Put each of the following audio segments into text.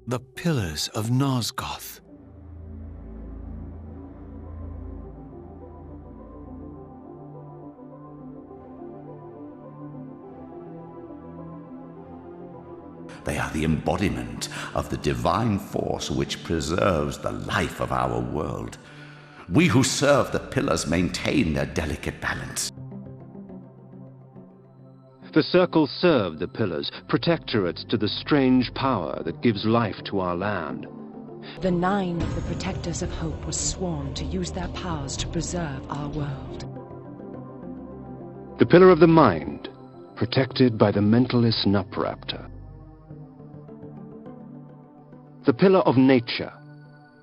The Pillars of Nosgoth. They are the embodiment of the divine force which preserves the life of our world. We who serve the pillars maintain their delicate balance. The Circle served the pillars, protectorates to the strange power that gives life to our land. The 9 of the Protectors of Hope were sworn to use their powers to preserve our world. The Pillar of the Mind, protected by the Mentalist Nupraptor. The Pillar of Nature,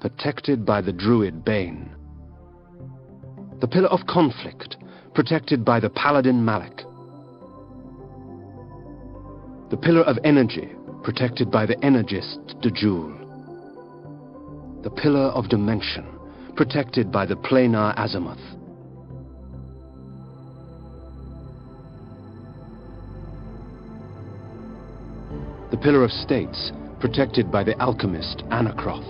protected by the Druid Bane. The Pillar of Conflict, protected by the Paladin Malik. The Pillar of Energy, protected by the Energist Dejul. The Pillar of Dimension, protected by the Planar Azimuth. The Pillar of States, protected by the alchemist Anakroth.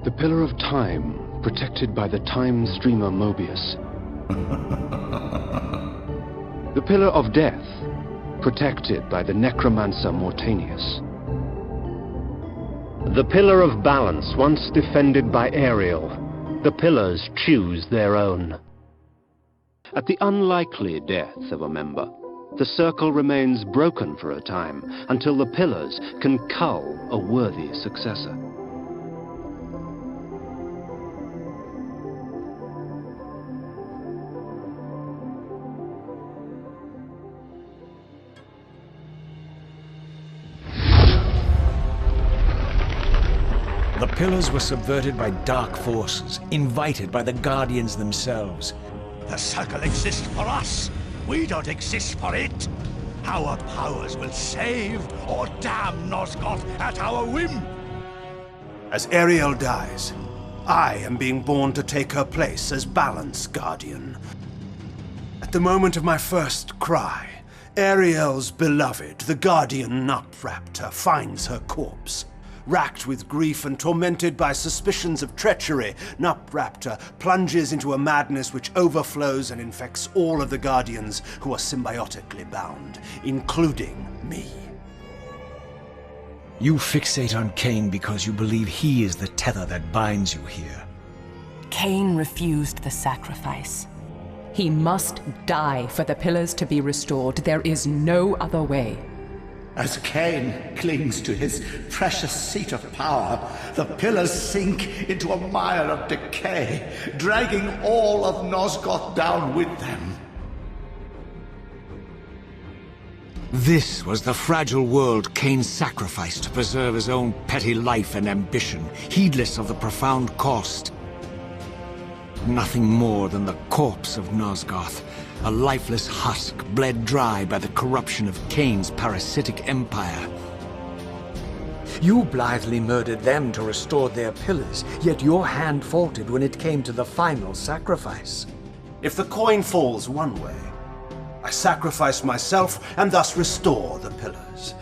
The Pillar of Time, protected by the Time Streamer Mobius. The Pillar of Death, protected by the Necromancer Mortanius. The Pillar of Balance, once defended by Ariel. The pillars choose their own. At the unlikely death of a member, the Circle remains broken for a time until the pillars can cull a worthy successor. The pillars were subverted by dark forces, invited by the Guardians themselves. The Circle exists for us. We don't exist for it. Our powers will save or damn Nosgoth at our whim. As Ariel dies, I am being born to take her place as Balance Guardian. At the moment of my first cry, Ariel's beloved, the Guardian Nupraptor, finds her corpse. Racked with grief and tormented by suspicions of treachery, Nupraptor plunges into a madness which overflows and infects all of the Guardians who are symbiotically bound, including me. You fixate on Cain because you believe he is the tether that binds you here. Cain refused the sacrifice. He must die for the pillars to be restored. There is no other way. As Cain clings to his precious seat of power, the pillars sink into a mire of decay, dragging all of Nosgoth down with them. This was the fragile world Cain sacrificed to preserve his own petty life and ambition, heedless of the profound cost. Nothing more than the corpse of Nosgoth, a lifeless husk bled dry by the corruption of Cain's parasitic empire. You blithely murdered them to restore their pillars, yet your hand faltered when it came to the final sacrifice. If the coin falls one way, I sacrifice myself and thus restore the pillars.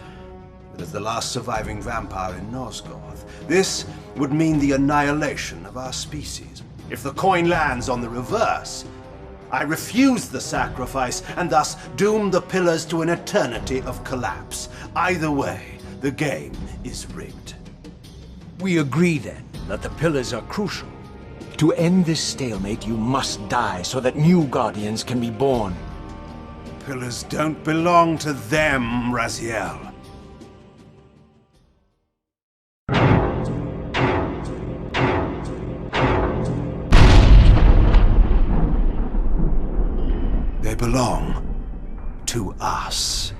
But as the last surviving vampire in Nosgoth, this would mean the annihilation of our species. If the coin lands on the reverse, I refuse the sacrifice and thus doom the pillars to an eternity of collapse. Either way, the game is rigged. We agree then that the pillars are crucial. To end this stalemate, you must die so that new Guardians can be born. Pillars don't belong to them, Raziel. They belong to us.